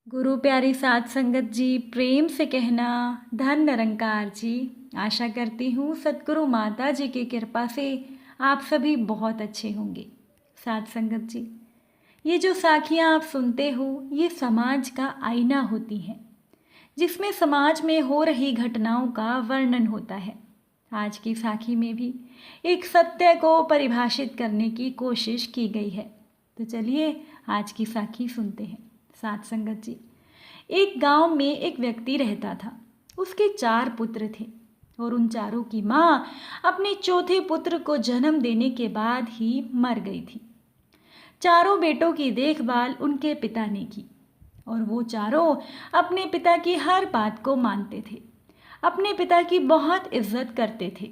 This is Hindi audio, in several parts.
गुरु प्यारी साध संगत जी, प्रेम से कहना धन निरंकार जी। आशा करती हूँ सतगुरु माता जी की कृपा से आप सभी बहुत अच्छे होंगे। साध संगत जी, ये जो साखियाँ आप सुनते हो ये समाज का आईना होती हैं, जिसमें समाज में हो रही घटनाओं का वर्णन होता है। आज की साखी में भी एक सत्य को परिभाषित करने की कोशिश की गई है। तो चलिए आज की साखी सुनते हैं। साध संगत जी, एक गांव में एक व्यक्ति रहता था। उसके 4 पुत्र थे और उन चारों की माँ अपने चौथे पुत्र को जन्म देने के बाद ही मर गई थी। चारों बेटों की देखभाल उनके पिता ने की और वो चारों अपने पिता की हर बात को मानते थे, अपने पिता की बहुत इज्जत करते थे।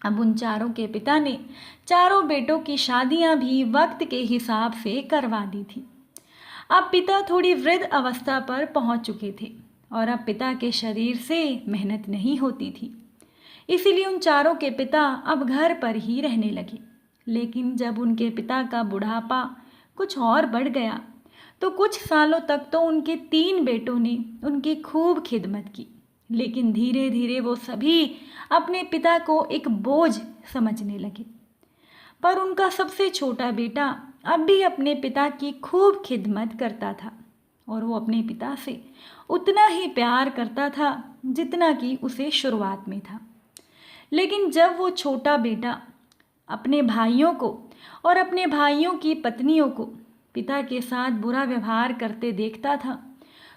अब उन चारों के पिता ने चारों बेटों की शादियां भी वक्त के हिसाब से करवा दी थी। अब पिता थोड़ी वृद्ध अवस्था पर पहुंच चुके थे और अब पिता के शरीर से मेहनत नहीं होती थी। इसीलिए उन चारों के पिता अब घर पर ही रहने लगे। लेकिन जब उनके पिता का बुढ़ापा कुछ और बढ़ गया तो कुछ सालों तक तो उनके 3 बेटों ने उनकी खूब खिदमत की। लेकिन धीरे धीरे वो सभी अपने पिता को एक बोझ समझने लगे। पर उनका सबसे छोटा बेटा अब भी अपने पिता की खूब खिदमत करता था और वो अपने पिता से उतना ही प्यार करता था जितना कि उसे शुरुआत में था। लेकिन जब वो छोटा बेटा अपने भाइयों को और अपने भाइयों की पत्नियों को पिता के साथ बुरा व्यवहार करते देखता था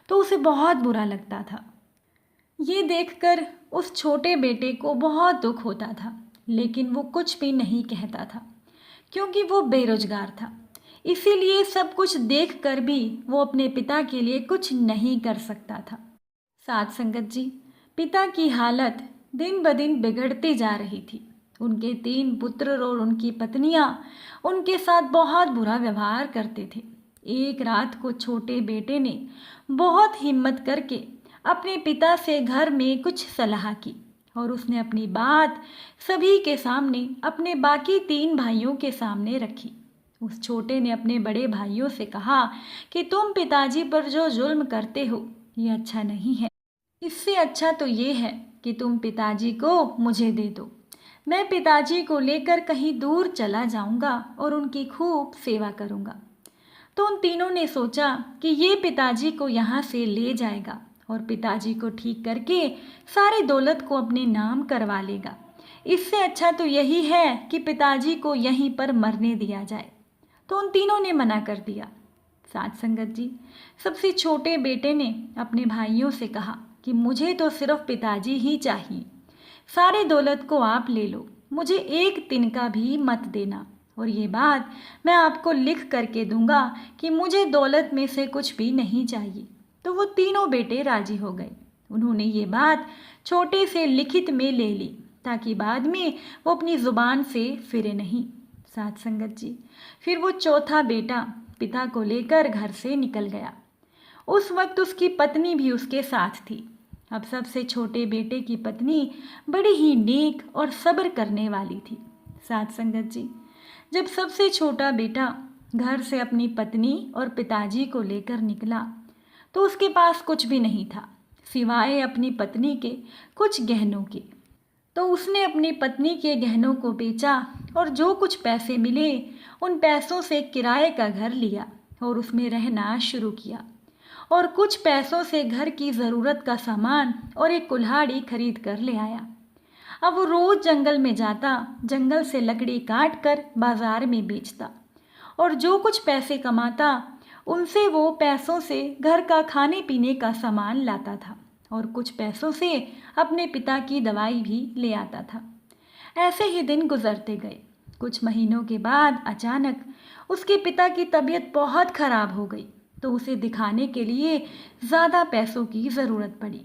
तो उसे बहुत बुरा लगता था। ये देखकर उस छोटे बेटे को बहुत दुख होता था, लेकिन वो कुछ भी नहीं कहता था क्योंकि वो बेरोजगार था। इसीलिए सब कुछ देखकर भी वो अपने पिता के लिए कुछ नहीं कर सकता था। साथ संगत जी, पिता की हालत दिन ब दिन बिगड़ती जा रही थी। उनके 3 पुत्र और उनकी पत्नियां उनके साथ बहुत बुरा व्यवहार करते थे। एक रात को छोटे बेटे ने बहुत हिम्मत करके अपने पिता से घर में कुछ सलाह की और उसने अपनी बात सभी के सामने अपने बाकी 3 भाइयों के सामने रखी। उस छोटे ने अपने बड़े भाइयों से कहा कि तुम पिताजी पर जो जुल्म करते हो ये अच्छा नहीं है। इससे अच्छा तो ये है कि तुम पिताजी को मुझे दे दो। मैं पिताजी को लेकर कहीं दूर चला जाऊंगा और उनकी खूब सेवा करूंगा। तो उन तीनों ने सोचा कि ये पिताजी को यहाँ से ले जाएगा और पिताजी को ठीक करके सारी दौलत को अपने नाम करवा लेगा। इससे अच्छा तो यही है कि पिताजी को यहीं पर मरने दिया जाए। तो उन तीनों ने मना कर दिया। साथ संगत जी, सबसे छोटे बेटे ने अपने भाइयों से कहा कि मुझे तो सिर्फ पिताजी ही चाहिए, सारे दौलत को आप ले लो, मुझे एक तिनका भी मत देना और ये बात मैं आपको लिख करके दूंगा कि मुझे दौलत में से कुछ भी नहीं चाहिए। तो वो तीनों बेटे राजी हो गए। उन्होंने ये बात छोटे से लिखित में ले ली ताकि बाद में वो अपनी ज़ुबान से फिरे नहीं। साथ संगत जी, फिर वो चौथा बेटा पिता को लेकर घर से निकल गया। उस वक्त उसकी पत्नी भी उसके साथ थी। अब सबसे छोटे बेटे की पत्नी बड़ी ही नेक और सब्र करने वाली थी। साथ संगत जी, जब सबसे छोटा बेटा घर से अपनी पत्नी और पिताजी को लेकर निकला तो उसके पास कुछ भी नहीं था सिवाय अपनी पत्नी के कुछ गहनों के। तो उसने अपनी पत्नी के गहनों को बेचा और जो कुछ पैसे मिले उन पैसों से किराए का घर लिया और उसमें रहना शुरू किया और कुछ पैसों से घर की ज़रूरत का सामान और एक कुल्हाड़ी खरीद कर ले आया। अब वो रोज़ जंगल में जाता, जंगल से लकड़ी काट कर बाज़ार में बेचता और जो कुछ पैसे कमाता उनसे वो पैसों से घर का खाने पीने का सामान लाता था और कुछ पैसों से अपने पिता की दवाई भी ले आता था। ऐसे ही दिन गुजरते गए। कुछ महीनों के बाद अचानक उसके पिता की तबीयत बहुत खराब हो गई तो उसे दिखाने के लिए ज़्यादा पैसों की ज़रूरत पड़ी।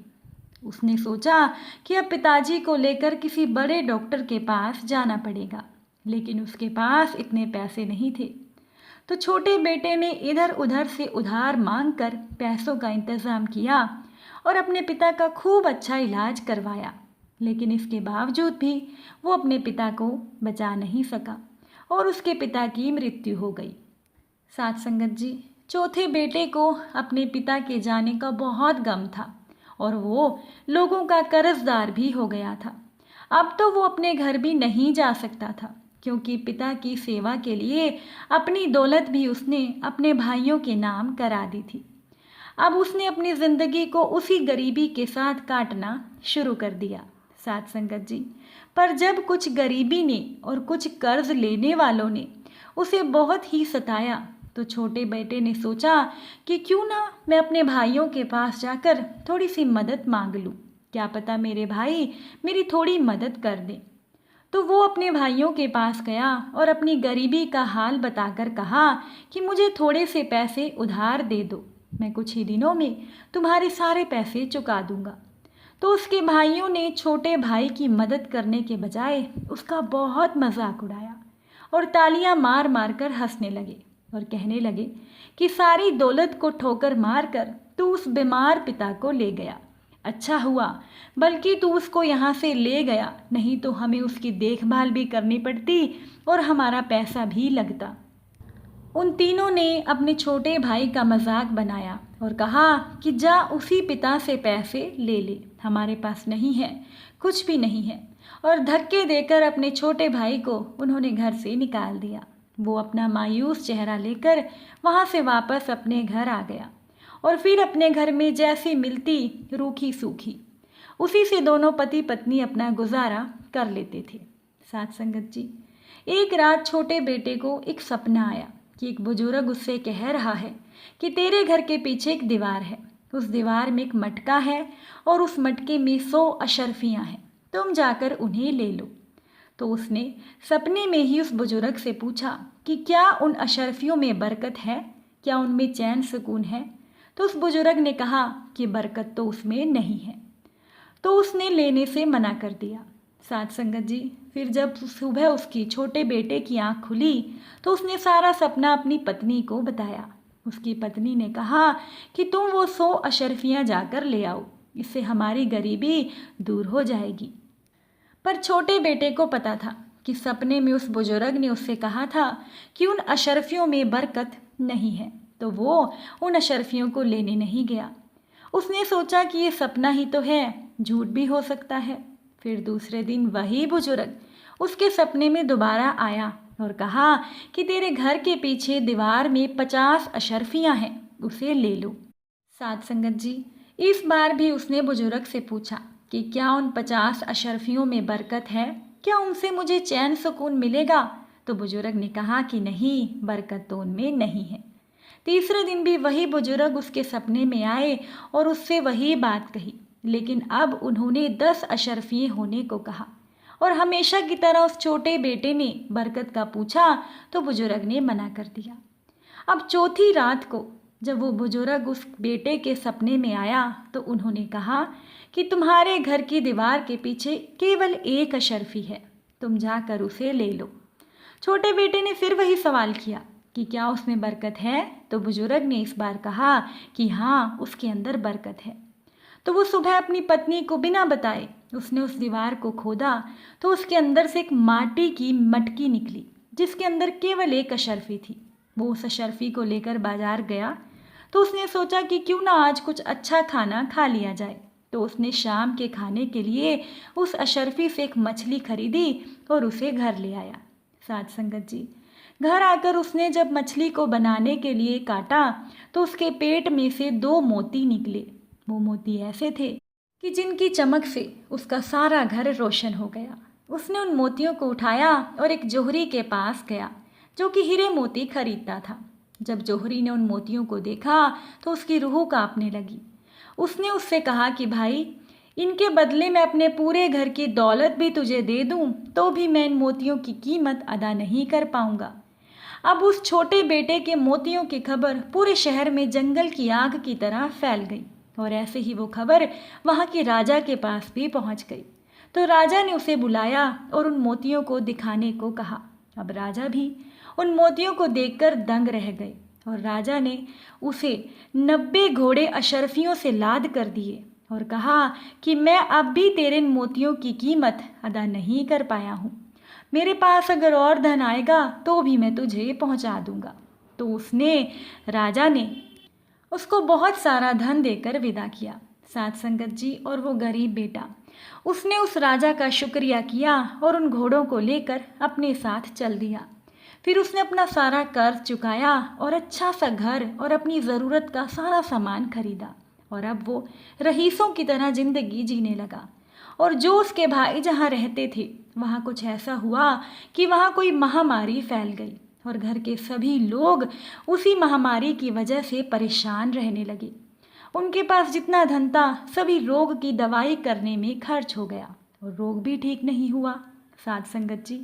उसने सोचा कि अब पिताजी को लेकर किसी बड़े डॉक्टर के पास जाना पड़ेगा, लेकिन उसके पास इतने पैसे नहीं थे। तो छोटे बेटे ने इधर उधर से उधार मांगकर पैसों का इंतज़ाम किया और अपने पिता का खूब अच्छा इलाज करवाया। लेकिन इसके बावजूद भी वो अपने पिता को बचा नहीं सका और उसके पिता की मृत्यु हो गई। साथ संगत जी, चौथे बेटे को अपने पिता के जाने का बहुत गम था और वो लोगों का कर्जदार भी हो गया था। अब तो वो अपने घर भी नहीं जा सकता था, क्योंकि पिता की सेवा के लिए अपनी दौलत भी उसने अपने भाइयों के नाम करा दी थी। अब उसने अपनी ज़िंदगी को उसी गरीबी के साथ काटना शुरू कर दिया साथ संगत जी। पर जब कुछ गरीबी ने और कुछ कर्ज लेने वालों ने उसे बहुत ही सताया, तो छोटे बेटे ने सोचा कि क्यों ना मैं अपने भाइयों के पास जाकर थोड़ी सी मदद मांग लूं। क्या पता मेरे भाई मेरी थोड़ी मदद कर दें। तो वो अपने भाइयों के पास गया और अपनी गरीबी का हाल बताकर कहा कि मुझे थोड़े से पैसे उधार दे दो, मैं कुछ ही दिनों में तुम्हारे सारे पैसे चुका दूंगा। तो उसके भाइयों ने छोटे भाई की मदद करने के बजाय उसका बहुत मजाक उड़ाया और तालियां मार मार कर हंसने लगे और कहने लगे कि सारी दौलत को ठोकर मार कर तू उस बीमार पिता को ले गया। अच्छा हुआ बल्कि तू उसको यहाँ से ले गया, नहीं तो हमें उसकी देखभाल भी करनी पड़ती और हमारा पैसा भी लगता। उन तीनों ने अपने छोटे भाई का मजाक बनाया और कहा कि जा उसी पिता से पैसे ले ले, हमारे पास नहीं है, कुछ भी नहीं है। और धक्के देकर अपने छोटे भाई को उन्होंने घर से निकाल दिया। वो अपना मायूस चेहरा लेकर वहाँ से वापस अपने घर आ गया और फिर अपने घर में जैसी मिलती रूखी सूखी उसी से दोनों पति पत्नी अपना गुजारा कर लेते थे। साथ संगत जी, एक रात छोटे बेटे को एक सपना आया कि एक बुजुर्ग उससे कह रहा है कि तेरे घर के पीछे एक दीवार है, उस दीवार में एक मटका है और उस मटके में 100 अशर्फियाँ हैं, तुम जाकर उन्हें ले लो। तो उसने सपने में ही उस बुजुर्ग से पूछा कि क्या उन अशर्फियों में बरकत है, क्या उनमें चैन सुकून है। तो उस बुजुर्ग ने कहा कि बरकत तो उसमें नहीं है। तो उसने लेने से मना कर दिया। साथ संगत जी, फिर जब सुबह उसकी छोटे बेटे की आंख खुली तो उसने सारा सपना अपनी पत्नी को बताया। उसकी पत्नी ने कहा कि तुम वो 100 अशर्फियाँ जाकर ले आओ, इससे हमारी गरीबी दूर हो जाएगी। पर छोटे बेटे को पता था कि सपने में उस बुजुर्ग ने उससे कहा था कि उन अशर्फियों में बरकत नहीं है, तो वो उन अशर्फियों को लेने नहीं गया। उसने सोचा कि ये सपना ही तो है, झूठ भी हो सकता है। फिर दूसरे दिन वही बुजुर्ग उसके सपने में दोबारा आया और कहा कि तेरे घर के पीछे दीवार में 50 अशर्फियाँ हैं, उसे ले लो। साथ संगत जी, इस बार भी उसने बुजुर्ग से पूछा कि क्या उन 50 अशर्फियों में बरकत है, क्या उनसे मुझे चैन सुकून मिलेगा। तो बुजुर्ग ने कहा कि नहीं, बरकत तो उनमें नहीं है। तीसरे दिन भी वही बुजुर्ग उसके सपने में आए और उससे वही बात कही, लेकिन अब उन्होंने 10 अशर्फिये होने को कहा और हमेशा की तरह उस छोटे बेटे ने बरकत का पूछा तो बुजुर्ग ने मना कर दिया। अब चौथी रात को जब वो बुजुर्ग उस बेटे के सपने में आया तो उन्होंने कहा कि तुम्हारे घर की दीवार के पीछे केवल 1 अशर्फी है, तुम जाकर उसे ले लो। छोटे बेटे ने फिर वही सवाल किया कि क्या उसमें बरकत है। तो बुजुर्ग ने इस बार कहा कि हाँ, उसके अंदर बरकत है। तो वो सुबह अपनी पत्नी को बिना बताए उसने उस दीवार को खोदा तो उसके अंदर से एक माटी की मटकी निकली जिसके अंदर केवल 1 अशर्फी थी। वो उस अशर्फी को लेकर बाजार गया तो उसने सोचा कि क्यों ना आज कुछ अच्छा खाना खा लिया जाए। तो उसने शाम के खाने के लिए उस अशर्फी से एक मछली खरीदी और उसे घर ले आया। साथ संगत जी, घर आकर उसने जब मछली को बनाने के लिए काटा तो उसके पेट में से 2 मोती निकले। वो मोती ऐसे थे कि जिनकी चमक से उसका सारा घर रोशन हो गया। उसने उन मोतियों को उठाया और एक जोहरी के पास गया जो कि हीरे मोती खरीदता था। जब जोहरी ने उन मोतियों को देखा तो उसकी रूह कांपने लगी। उसने उससे कहा कि भाई, इनके बदले में अपने पूरे घर की दौलत भी तुझे दे दूं तो भी मैं इन मोतियों की कीमत अदा नहीं कर पाऊंगा। अब उस छोटे बेटे के मोतियों की खबर पूरे शहर में जंगल की आग की तरह फैल गई और ऐसे ही वो खबर वहाँ के राजा के पास भी पहुँच गई। तो राजा ने उसे बुलाया और उन मोतियों को दिखाने को कहा। अब राजा भी उन मोतियों को देखकर दंग रह गए और राजा ने उसे 90 घोड़े अशर्फियों से लाद कर दिए और कहा कि मैं अब भी तेरे इन मोतियों की कीमत अदा नहीं कर पाया हूँ। मेरे पास अगर और धन आएगा तो भी मैं तुझे पहुँचा दूंगा। तो राजा ने उसको बहुत सारा धन देकर विदा किया। साध संगत जी, और वो गरीब बेटा, उसने उस राजा का शुक्रिया किया और उन घोड़ों को लेकर अपने साथ चल दिया। फिर उसने अपना सारा कर्ज चुकाया और अच्छा सा घर और अपनी ज़रूरत का सारा सामान खरीदा, और अब वो रईसों की तरह ज़िंदगी जीने लगा। और जो उसके भाई जहाँ रहते थे वहाँ कुछ ऐसा हुआ कि वहाँ कोई महामारी फैल गई, और घर के सभी लोग उसी महामारी की वजह से परेशान रहने लगे। उनके पास जितना धन था सभी रोग की दवाई करने में खर्च हो गया, और रोग भी ठीक नहीं हुआ। साध संगत जी,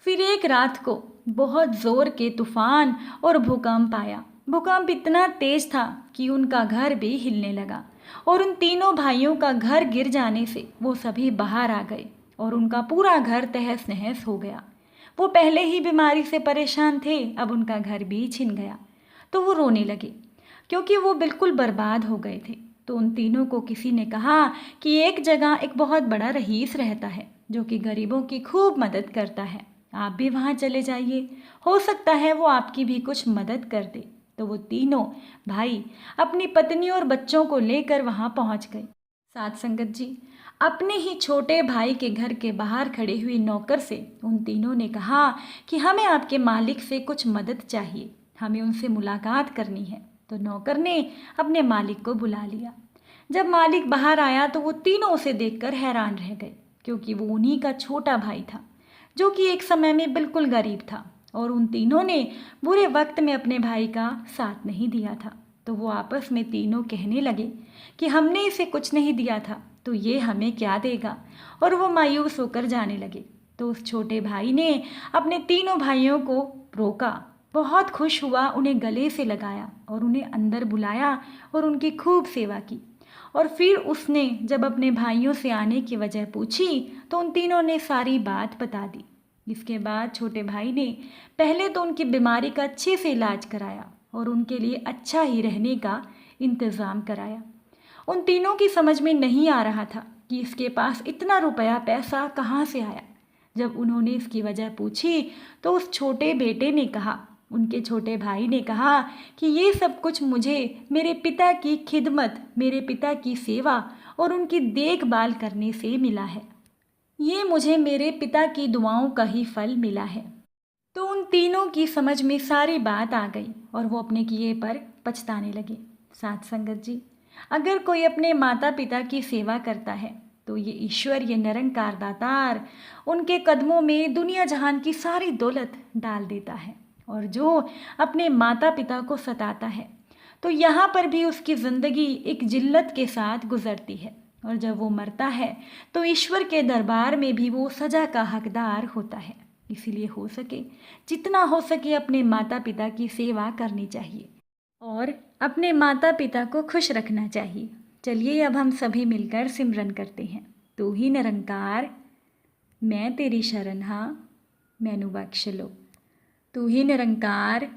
फिर एक रात को बहुत ज़ोर के तूफान और भूकंप आया। भूकंप इतना तेज था कि उनका घर भी हिलने लगा, और उन तीनों भाइयों का घर गिर जाने से वो सभी बाहर आ गए और उनका पूरा घर तहस नहस हो गया। वो पहले ही बीमारी से परेशान थे, अब उनका घर भी छिन गया। तो वो रोने लगे क्योंकि वो बिल्कुल बर्बाद हो गए थे। तो उन तीनों को किसी ने कहा कि एक जगह एक बहुत बड़ा रईस रहता है जो कि गरीबों की खूब मदद करता है, आप भी वहाँ चले जाइए, हो सकता है वो आपकी भी कुछ मदद कर दे। तो वो तीनों भाई अपनी पत्नी और बच्चों को लेकर वहाँ पहुँच गए। साध संगत जी, अपने ही छोटे भाई के घर के बाहर खड़े हुए नौकर से उन तीनों ने कहा कि हमें आपके मालिक से कुछ मदद चाहिए, हमें उनसे मुलाकात करनी है। तो नौकर ने अपने मालिक को बुला लिया। जब मालिक बाहर आया तो वो तीनों उसे देखकर हैरान रह गए, क्योंकि वो उन्हीं का छोटा भाई था जो कि एक समय में बिल्कुल गरीब था, और उन तीनों ने बुरे वक्त में अपने भाई का साथ नहीं दिया था। तो वो आपस में तीनों कहने लगे कि हमने इसे कुछ नहीं दिया था तो ये हमें क्या देगा, और वो मायूस होकर जाने लगे। तो उस छोटे भाई ने अपने तीनों भाइयों को रोका, बहुत खुश हुआ, उन्हें गले से लगाया और उन्हें अंदर बुलाया और उनकी खूब सेवा की। और फिर उसने जब अपने भाइयों से आने की वजह पूछी तो उन तीनों ने सारी बात बता दी। इसके बाद छोटे भाई ने पहले तो उनकी बीमारी का अच्छे से इलाज कराया और उनके लिए अच्छा ही रहने का इंतज़ाम कराया। उन तीनों की समझ में नहीं आ रहा था कि इसके पास इतना रुपया पैसा कहाँ से आया। जब उन्होंने इसकी वजह पूछी तो उस छोटे बेटे ने कहा, उनके छोटे भाई ने कहा कि ये सब कुछ मुझे मेरे पिता की खिदमत, मेरे पिता की सेवा और उनकी देखभाल करने से मिला है। ये मुझे मेरे पिता की दुआओं का ही फल मिला है। तो उन तीनों की समझ में सारी बात आ गई और वो अपने किए पर पछताने लगे। साथ संगत जी, अगर कोई अपने माता पिता की सेवा करता है तो ये ईश्वर, ये निरंकार दातार उनके कदमों में दुनिया जहान की सारी दौलत डाल देता है। और जो अपने माता पिता को सताता है तो यहाँ पर भी उसकी ज़िंदगी एक जिल्लत के साथ गुजरती है, और जब वो मरता है तो ईश्वर के दरबार में भी वो सज़ा का हकदार होता है। इसीलिए हो सके, जितना हो सके अपने माता पिता की सेवा करनी चाहिए और अपने माता पिता को खुश रखना चाहिए। चलिए अब हम सभी मिलकर सिमरन करते हैं। तू ही निरंकार, मैं तेरी शरण हाँ, मैनू बख्श लो। तू ही निरंकार,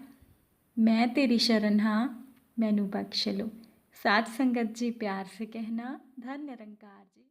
मैं तेरी शरण हाँ, मैनू बख्श लो। साथ संगत जी, प्यार से कहना, धन निरंकार जी।